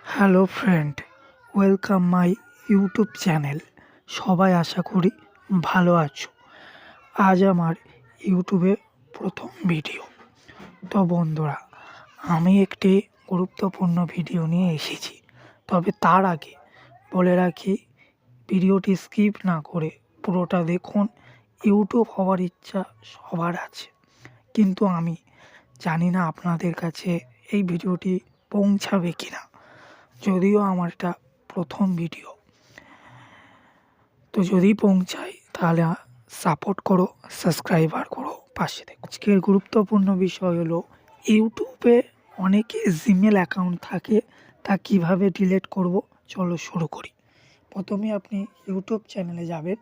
Hello friend, welcome my YouTube channel. সবাই আশা করি ভালো আছো। আজ আমার ইউটিউবে প্রথম ভিডিও। তো বন্ধুরা, আমি একটি গুরুত্বপূর্ণ ভিডিও নিয়ে এসেছি। তবে তার আগে বলে রাখি, ভিডিওটি স্কিপ না করে পুরোটা দেখুন। ইউটিউব হওয়ার ইচ্ছা সবার আছে, কিন্তু আমি জানি না আপনাদের কাছে এই ভিডিওটি পৌঁছাবে কিনা। যদিও আমার এটা প্রথম ভিডিও, তো যদি পৌঁছায় তাহলে সাপোর্ট করো, সাবস্ক্রাইবার করো, পাশে দেখো। আজকের গুরুত্বপূর্ণ বিষয় হলো ইউটিউবে অনেকে জিমেল অ্যাকাউন্ট থাকে, তা কিভাবে ডিলিট করব। চলো শুরু করি। প্রথমে আপনি ইউটিউব চ্যানেলে যাবেন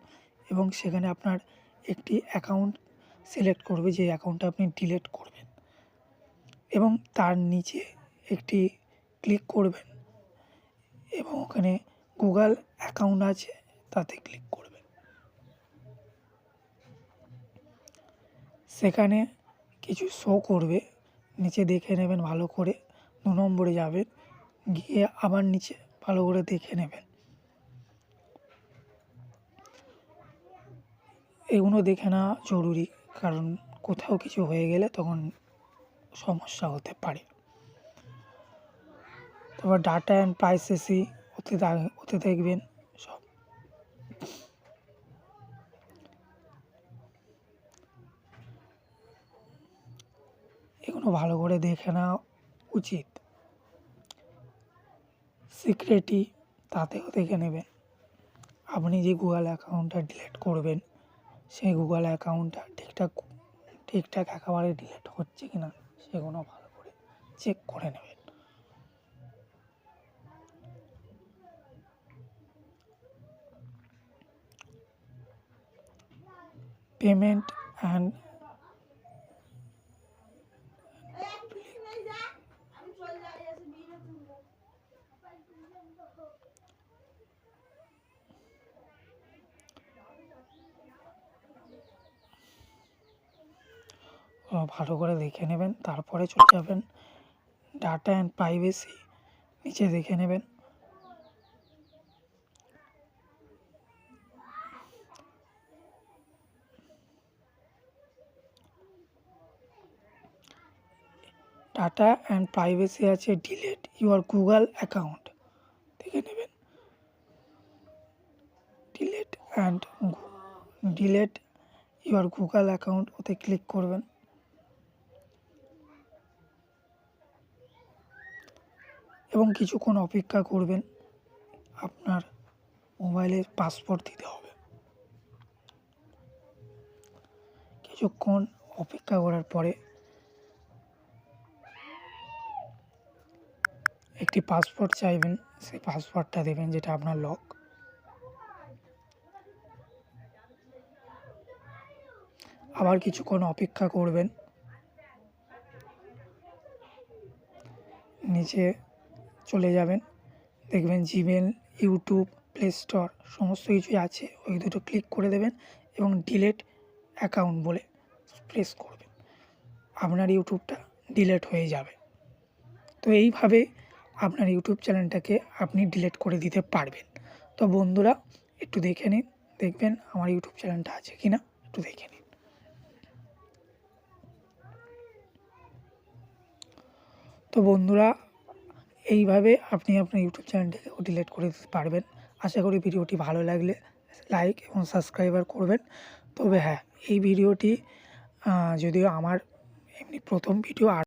এবং সেখানে আপনার একটি অ্যাকাউন্ট সিলেক্ট করবে, যে অ্যাকাউন্টটা আপনি ডিলিট করবেন, এবং তার নিচে একটি ক্লিক করবেন এবং ওখানে গুগল অ্যাকাউন্ট আছে তাতে ক্লিক করবেন। সেখানে কিছু শো করবে, নিচে দেখে নেবেন ভালো করে। 2 নম্বরে যাবেন, গিয়ে আবার নিচে ভালো করে দেখে নেবেন। এগুলো দেখে নেওয়া জরুরি, কারণ কোথাও কিছু হয়ে গেলে তখন সমস্যা হতে পারে। তারপর ডাটা অ্যান্ড প্রাইভেসি ওতে দেখবেন সব। এগুলো ভালো করে দেখে নেওয়া উচিত। সিক্রেটি তাতেও দেখে নেবেন। আপনি যে গুগল অ্যাকাউন্টটা ডিলিট করবেন, সেই গুগল অ্যাকাউন্টটা ঠিকঠাক একেবারে ডিলিট হচ্ছে কি না সেগুলো ভালো করে চেক করে নেবেন। পেমেন্ট অ্যান্ড ভালো করে দেখে নেবেন। তারপরে চলে যাবেন ডাটা অ্যান্ড প্রাইভেসি, নিচে দেখে নেবেন। ডাটা অ্যান্ড প্রাইভেসি আছে ডিলিট ইউর গুগল অ্যাকাউন্ট, দেখে নেবেন। ডিলিট ইউর গুগল অ্যাকাউন্ট, ওতে ক্লিক করবেন। এবং কিছুক্ষণ অপেক্ষা করবেন। আপনার মোবাইলের পাসওয়ার্ড দিতে হবে। কিছুক্ষণ অপেক্ষা করার পরে একটি পাসওয়ার্ড চাইবেন, সেই পাসওয়ার্ডটা দেবেন যেটা আপনার লক। আবার কিছুক্ষণ অপেক্ষা করবেন। নিচে চলে যাবেন, দেখবেন জিমেল, ইউটিউব, প্লে স্টোর সমস্ত কিছুই আছে। ওই দুটো ক্লিক করে দেবেন এবং ডিলিট অ্যাকাউন্ট বলে প্রেস করবেন। আপনার ইউটিউবটা ডিলিট হয়ে যাবে। তো এইভাবে আপনার ইউটিউব চ্যানেলটাকে আপনি ডিলিট করে দিতে পারবেন। তো বন্ধুরা, একটু দেখে নিন, দেখবেন আমার ইউটিউব চ্যানেলটা আছে কি না, একটু দেখে নিন। তো বন্ধুরা, এইভাবে আপনি আপনার ইউটিউব চ্যানেলটাকে ডিলিট করে দিতে পারবেন। আশা করি ভিডিওটি ভালো লাগলে লাইক এবং সাবস্ক্রাইবার করবেন। তবে হ্যাঁ, এই ভিডিওটি যদিও আমার এমনি প্রথম ভিডিও,